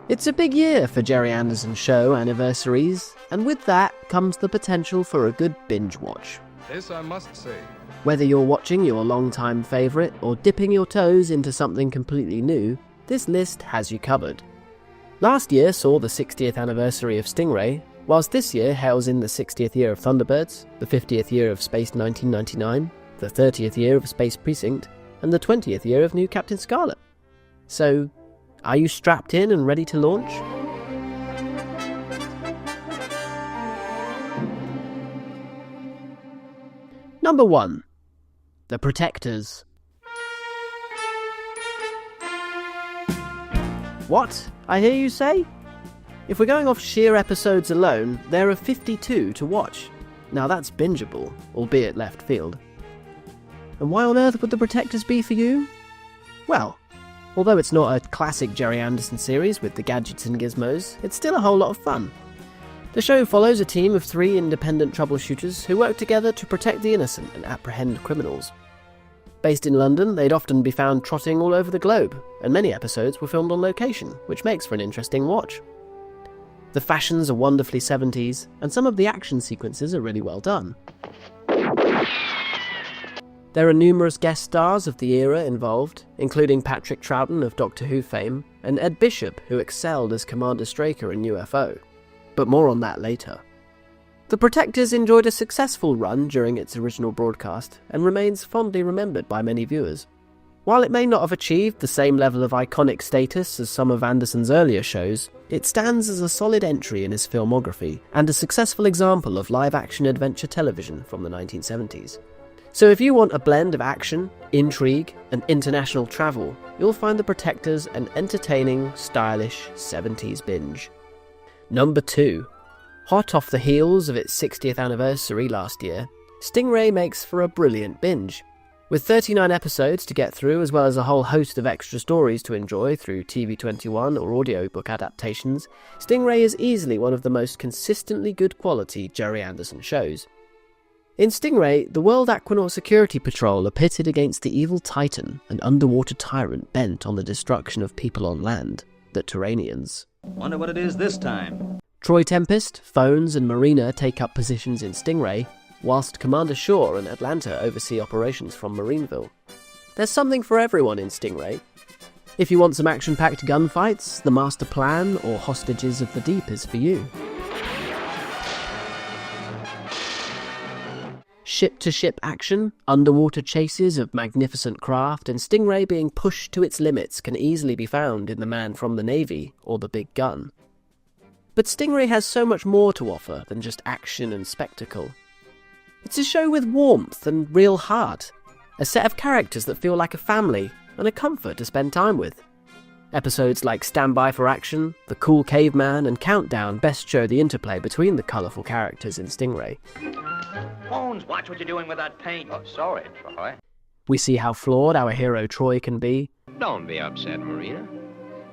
It's a big year for Gerry Anderson show anniversaries, and with that comes the potential for a good binge watch. This I must say. Whether you're watching your long-time favourite or dipping your toes into something completely new, this list has you covered. Last year saw the 60th anniversary of Stingray, whilst this year hails in the 60th year of Thunderbirds, the 50th year of Space 1999, the 30th year of Space Precinct, and the 20th year of new Captain Scarlet. So, are you strapped in and ready to launch? Number 1. The Protectors. What? I hear you say? If we're going off sheer episodes alone, there are 52 to watch. Now that's bingeable, albeit left field. And why on earth would The Protectors be for you? Well, although it's not a classic Gerry Anderson series with the gadgets and gizmos, it's still a whole lot of fun. The show follows a team of 3 independent troubleshooters who work together to protect the innocent and apprehend criminals. Based in London, they'd often be found trotting all over the globe, and many episodes were filmed on location, which makes for an interesting watch. The fashions are wonderfully 70s, and some of the action sequences are really well done. There are numerous guest stars of the era involved, including Patrick Troughton of Doctor Who fame, and Ed Bishop, who excelled as Commander Straker in UFO. But more on that later. The Protectors enjoyed a successful run during its original broadcast, and remains fondly remembered by many viewers. While it may not have achieved the same level of iconic status as some of Anderson's earlier shows, it stands as a solid entry in his filmography, and a successful example of live-action adventure television from the 1970s. So if you want a blend of action, intrigue, and international travel, you'll find The Protectors an entertaining, stylish 70s binge. Number 2. Hot off the heels of its 60th anniversary last year, Stingray makes for a brilliant binge. With 39 episodes to get through, as well as a whole host of extra stories to enjoy through TV21 or audiobook adaptations, Stingray is easily one of the most consistently good quality Gerry Anderson shows. In Stingray, the World Aquanaut Security Patrol are pitted against the evil Titan, an underwater tyrant bent on the destruction of people on land, the Terranians. Wonder what it is this time. Troy Tempest, Phones and Marina take up positions in Stingray, whilst Commander Shaw and Atlanta oversee operations from Marineville. There's something for everyone in Stingray. If you want some action-packed gunfights, The Master Plan or Hostages of the Deep is for you. Ship-to-ship action, underwater chases of magnificent craft, and Stingray being pushed to its limits can easily be found in The Man from the Navy or The Big Gun. But Stingray has so much more to offer than just action and spectacle. It's a show with warmth and real heart, a set of characters that feel like a family, and a comfort to spend time with. Episodes like Stand By for Action, The Cool Caveman, and Countdown best show the interplay between the colourful characters in Stingray. Bones, watch what you're doing with that paint. Oh, sorry, Troy. We see how flawed our hero Troy can be. Don't be upset, Marina.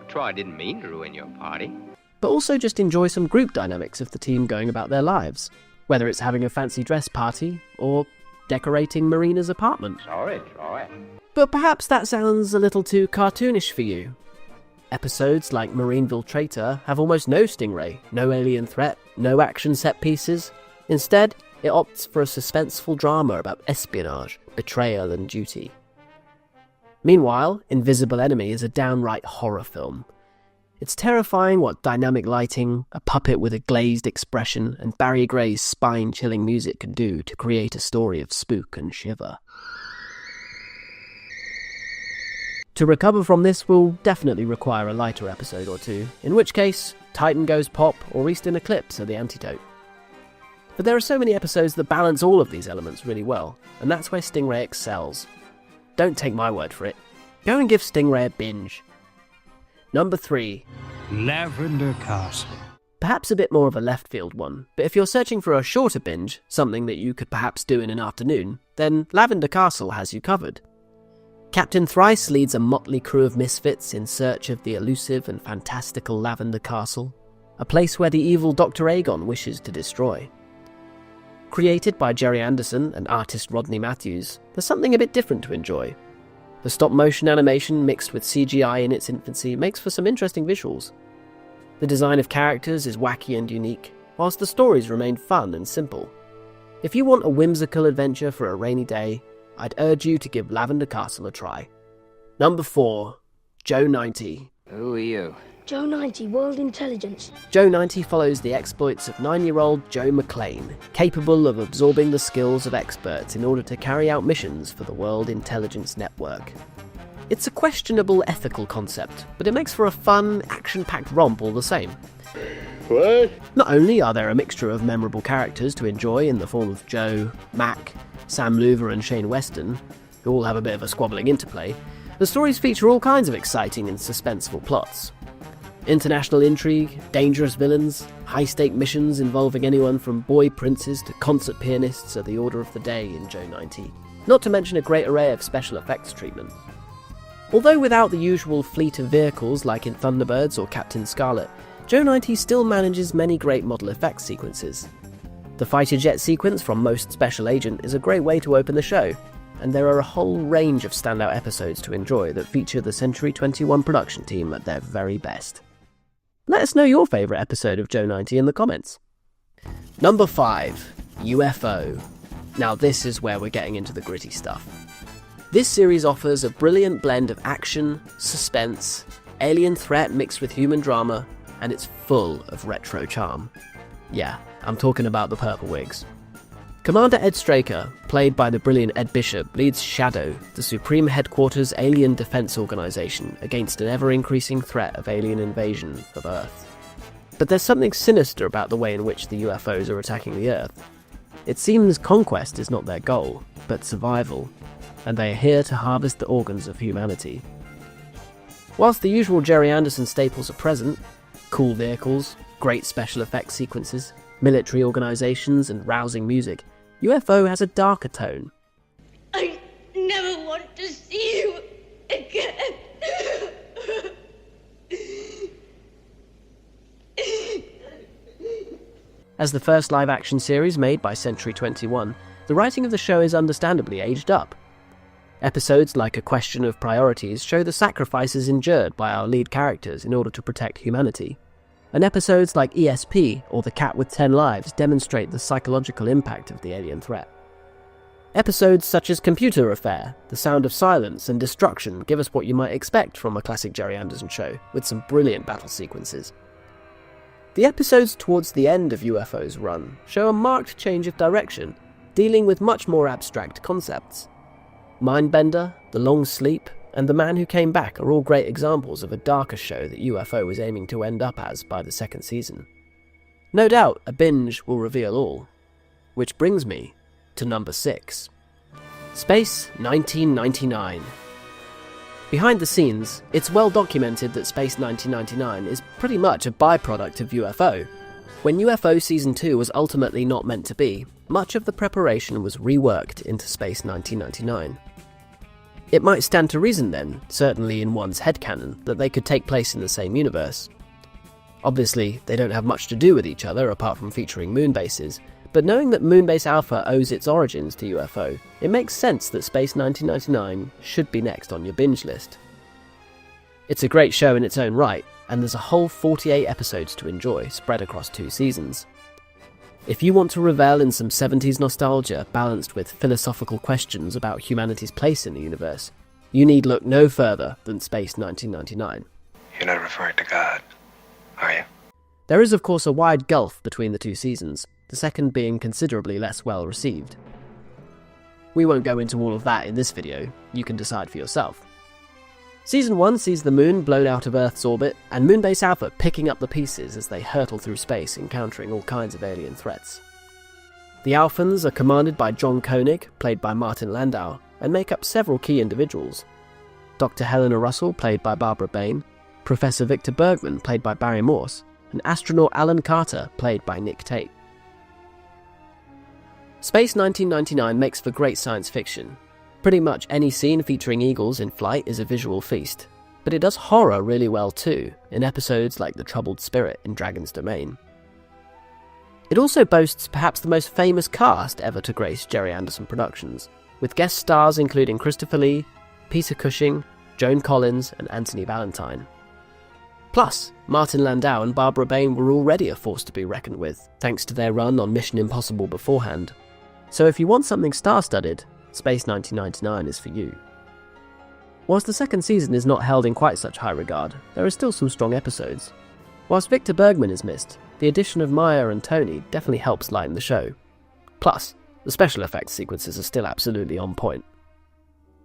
Troy didn't mean to ruin your party. But also just enjoy some group dynamics of the team going about their lives, whether it's having a fancy dress party or decorating Marina's apartment. Sorry, Troy. But perhaps that sounds a little too cartoonish for you. Episodes like Marineville Traitor have almost no Stingray, no alien threat, no action set pieces. Instead, it opts for a suspenseful drama about espionage, betrayal and duty. Meanwhile, Invisible Enemy is a downright horror film. It's terrifying what dynamic lighting, a puppet with a glazed expression, and Barry Gray's spine-chilling music can do to create a story of spook and shiver. To recover from this will definitely require a lighter episode or two, in which case, Titan Goes Pop or Eastern Eclipse are the antidote. But there are so many episodes that balance all of these elements really well, and that's where Stingray excels. Don't take my word for it. Go and give Stingray a binge. Number 3. Lavender Castle. Perhaps a bit more of a left field one, but if you're searching for a shorter binge, something that you could perhaps do in an afternoon, then Lavender Castle has you covered. Captain Thrice leads a motley crew of misfits in search of the elusive and fantastical Lavender Castle, a place where the evil Dr. Aegon wishes to destroy. Created by Gerry Anderson and artist Rodney Matthews, there's something a bit different to enjoy. The stop-motion animation mixed with CGI in its infancy makes for some interesting visuals. The design of characters is wacky and unique, whilst the stories remain fun and simple. If you want a whimsical adventure for a rainy day, I'd urge you to give Lavender Castle a try. Number 4. Joe 90. Who are you? Joe 90, World Intelligence. Joe 90 follows the exploits of 9-year-old Joe McClane, capable of absorbing the skills of experts in order to carry out missions for the World Intelligence Network. It's a questionable ethical concept, but it makes for a fun, action-packed romp all the same. What? Not only are there a mixture of memorable characters to enjoy in the form of Joe, Mac, Sam Loover and Shane Weston, who all have a bit of a squabbling interplay, the stories feature all kinds of exciting and suspenseful plots. International intrigue, dangerous villains, high-stake missions involving anyone from boy princes to concert pianists are the order of the day in Joe 90, not to mention a great array of special effects treatment. Although without the usual fleet of vehicles like in Thunderbirds or Captain Scarlet, Joe 90 still manages many great model effects sequences. The fighter jet sequence from Most Special Agent is a great way to open the show, and there are a whole range of standout episodes to enjoy that feature the Century 21 production team at their very best. Let us know your favourite episode of Joe 90 in the comments. Number 5. UFO. Now this is where we're getting into the gritty stuff. This series offers a brilliant blend of action, suspense, alien threat mixed with human drama, and it's full of retro charm. Yeah, I'm talking about the Purple Wigs. Commander Ed Straker, played by the brilliant Ed Bishop, leads Shadow, the Supreme Headquarters Alien Defense Organization, against an ever-increasing threat of alien invasion of Earth. But there's something sinister about the way in which the UFOs are attacking the Earth. It seems conquest is not their goal, but survival, and they are here to harvest the organs of humanity. Whilst the usual Gerry Anderson staples are present, cool vehicles, great special effects sequences, military organizations and rousing music, UFO has a darker tone. I never want to see you again. As the first live-action series made by Century 21, the writing of the show is understandably aged up. Episodes like A Question of Priorities show the sacrifices endured by our lead characters in order to protect humanity. And episodes like ESP or The Cat with 10 Lives demonstrate the psychological impact of the alien threat. Episodes such as Computer Affair, The Sound of Silence and Destruction give us what you might expect from a classic Gerry Anderson show, with some brilliant battle sequences. The episodes towards the end of UFO's run show a marked change of direction, dealing with much more abstract concepts. Mindbender, The Long Sleep, and The Man Who Came Back are all great examples of a darker show that UFO was aiming to end up as by the second season. No doubt, a binge will reveal all. Which brings me to number 6. Space 1999. Behind the scenes, it's well documented that Space 1999 is pretty much a byproduct of UFO. When UFO Season 2 was ultimately not meant to be, much of the preparation was reworked into Space 1999. It might stand to reason then, certainly in one's headcanon, that they could take place in the same universe. Obviously, they don't have much to do with each other apart from featuring moon bases, but knowing that Moonbase Alpha owes its origins to UFO, it makes sense that Space 1999 should be next on your binge list. It's a great show in its own right, and there's a whole 48 episodes to enjoy, spread across 2 seasons. If you want to revel in some 70s nostalgia balanced with philosophical questions about humanity's place in the universe, you need look no further than Space 1999. You're not referring to God, are you? There is of course a wide gulf between the 2 seasons, the second being considerably less well received. We won't go into all of that in this video, you can decide for yourself. Season 1 sees the moon blown out of Earth's orbit, and Moonbase Alpha picking up the pieces as they hurtle through space, encountering all kinds of alien threats. The Alphans are commanded by John Koenig, played by Martin Landau, and make up several key individuals. Dr. Helena Russell, played by Barbara Bain, Professor Victor Bergman, played by Barry Morse, and astronaut Alan Carter, played by Nick Tate. Space 1999 makes for great science fiction. Pretty much any scene featuring eagles in flight is a visual feast, but it does horror really well too, in episodes like The Troubled Spirit in Dragon's Domain. It also boasts perhaps the most famous cast ever to grace Gerry Anderson Productions, with guest stars including Christopher Lee, Peter Cushing, Joan Collins and Anthony Valentine. Plus, Martin Landau and Barbara Bain were already a force to be reckoned with, thanks to their run on Mission Impossible beforehand. So if you want something star-studded, Space 1999 is for you. Whilst the second season is not held in quite such high regard, there are still some strong episodes. Whilst Victor Bergman is missed, the addition of Maya and Tony definitely helps lighten the show. Plus, the special effects sequences are still absolutely on point.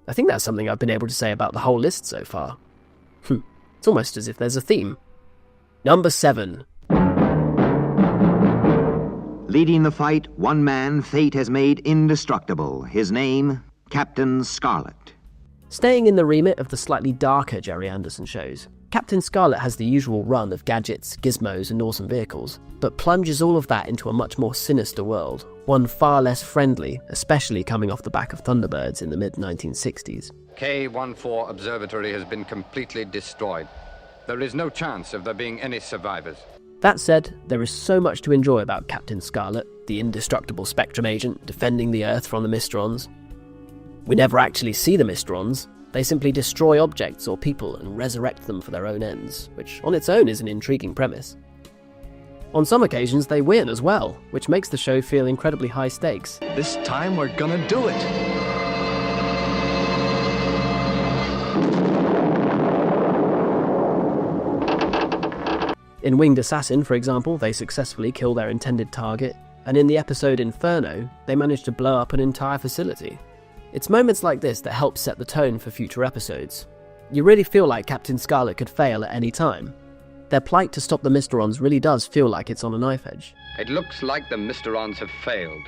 I think that's something I've been able to say about the whole list so far. It's almost as if there's a theme. Number 7. Leading the fight, one man fate has made indestructible. His name, Captain Scarlet. Staying in the remit of the slightly darker Gerry Anderson shows, Captain Scarlet has the usual run of gadgets, gizmos and awesome vehicles, but plunges all of that into a much more sinister world, one far less friendly, especially coming off the back of Thunderbirds in the mid-1960s. K-14 Observatory has been completely destroyed. There is no chance of there being any survivors. That said, there is so much to enjoy about Captain Scarlet, the indestructible Spectrum agent defending the Earth from the Mysterons. We never actually see the Mysterons. They simply destroy objects or people and resurrect them for their own ends, which on its own is an intriguing premise. On some occasions they win as well, which makes the show feel incredibly high stakes. This time we're gonna do it! In Winged Assassin, for example, they successfully kill their intended target, and in the episode Inferno, they manage to blow up an entire facility. It's moments like this that help set the tone for future episodes. You really feel like Captain Scarlet could fail at any time. Their plight to stop the Mysterons really does feel like it's on a knife edge. It looks like the Mysterons have failed.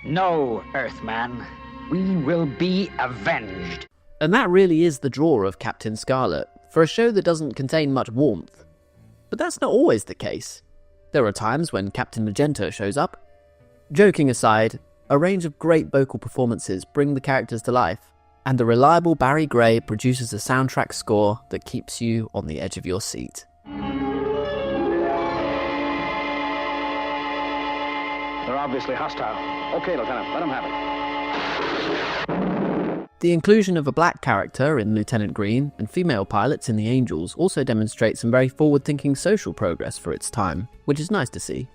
No, Earthman. We will be avenged. And that really is the draw of Captain Scarlet, for a show that doesn't contain much warmth. But that's not always the case. There are times when Captain Magenta shows up. Joking aside, a range of great vocal performances bring the characters to life, and the reliable Barry Gray produces a soundtrack score that keeps you on the edge of your seat. They're obviously hostile. Okay, Lieutenant, let them have it. The inclusion of a black character in Lieutenant Green and female pilots in the Angels also demonstrates some very forward-thinking social progress for its time, which is nice to see.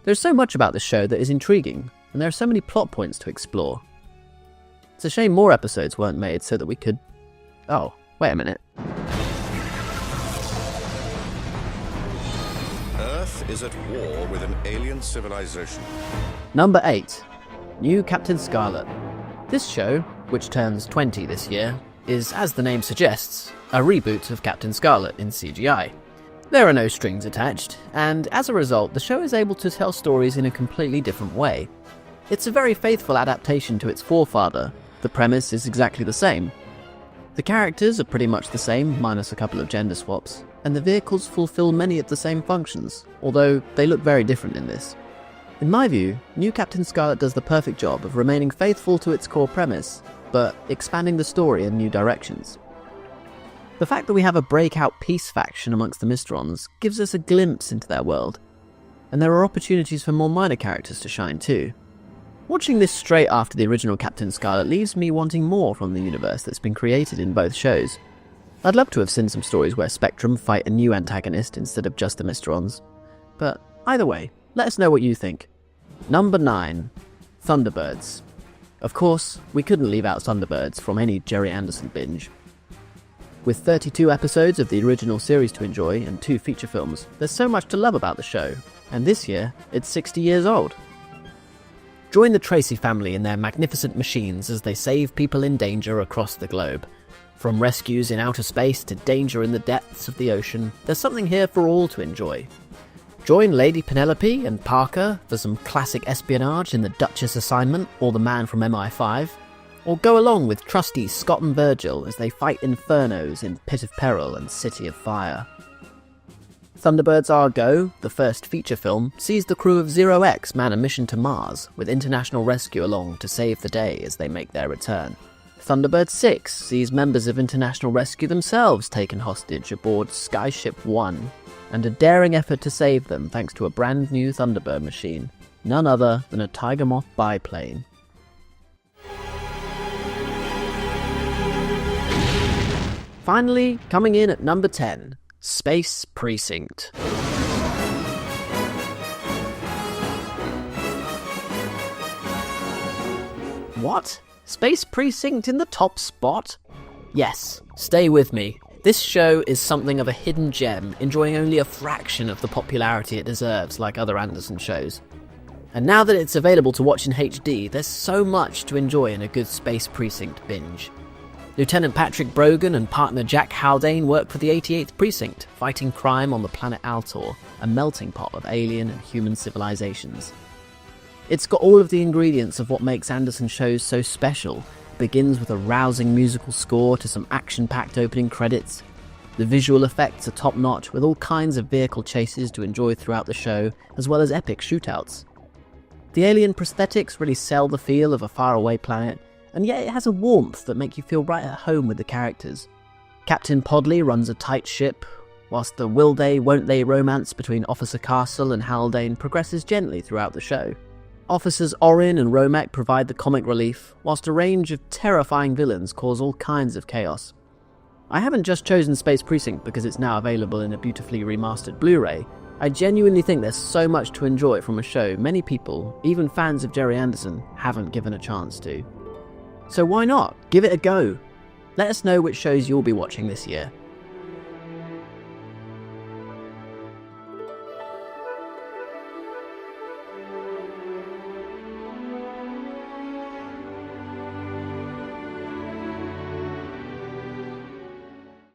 There's so much about this show that is intriguing, and there are so many plot points to explore. It's a shame more episodes weren't made so that we could... Oh, wait a minute. Earth is at war with an alien civilization. Number 8. New Captain Scarlet. This show, which turns 20 this year, is, as the name suggests, a reboot of Captain Scarlet in CGI. There are no strings attached, and as a result, the show is able to tell stories in a completely different way. It's a very faithful adaptation to its forefather. The premise is exactly the same. The characters are pretty much the same, minus a couple of gender swaps, and the vehicles fulfill many of the same functions, although they look very different in this. In my view, New Captain Scarlet does the perfect job of remaining faithful to its core premise, but expanding the story in new directions. The fact that we have a breakout peace faction amongst the Mysterons gives us a glimpse into their world, and there are opportunities for more minor characters to shine too. Watching this straight after the original Captain Scarlet leaves me wanting more from the universe that's been created in both shows. I'd love to have seen some stories where Spectrum fight a new antagonist instead of just the Mysterons, but either way, let us know what you think. Number 9. Thunderbirds. Of course, we couldn't leave out Thunderbirds from any Gerry Anderson binge. With 32 episodes of the original series to enjoy and 2 feature films, there's so much to love about the show, and this year, it's 60 years old. Join the Tracy family in their magnificent machines as they save people in danger across the globe. From rescues in outer space to danger in the depths of the ocean, there's something here for all to enjoy. Join Lady Penelope and Parker for some classic espionage in The Duchess Assignment or The Man from MI5, or go along with trusty Scott and Virgil as they fight infernos in Pit of Peril and City of Fire. Thunderbirds Go, the first feature film, sees the crew of Zero X man a mission to Mars, with international rescue along to save the day as they make their return. Thunderbird 6 sees members of international rescue themselves taken hostage aboard Skyship 1, and a daring effort to save them thanks to a brand new Thunderbird machine, none other than a Tiger Moth biplane. Finally, coming in at number 10, Space Precinct. What? Space Precinct in the top spot? Yes, stay with me. This show is something of a hidden gem, enjoying only a fraction of the popularity it deserves, like other Anderson shows. And now that it's available to watch in HD, there's so much to enjoy in a good Space Precinct binge. Lieutenant Patrick Brogan and partner Jack Haldane work for the 88th Precinct, fighting crime on the planet Altor, a melting pot of alien and human civilizations. It's got all of the ingredients of what makes Anderson shows so special. It begins with a rousing musical score to some action-packed opening credits. The visual effects are top-notch, with all kinds of vehicle chases to enjoy throughout the show, as well as epic shootouts. The alien prosthetics really sell the feel of a faraway planet, and yet it has a warmth that makes you feel right at home with the characters. Captain Podley runs a tight ship, whilst the will they, won't they romance between Officer Castle and Haldane progresses gently throughout the show. Officers Orin and Romek provide the comic relief, whilst a range of terrifying villains cause all kinds of chaos. I haven't just chosen Space Precinct because it's now available in a beautifully remastered Blu-ray. I genuinely think there's so much to enjoy from a show many people, even fans of Gerry Anderson, haven't given a chance to. So why not? Give it a go! Let us know which shows you'll be watching this year.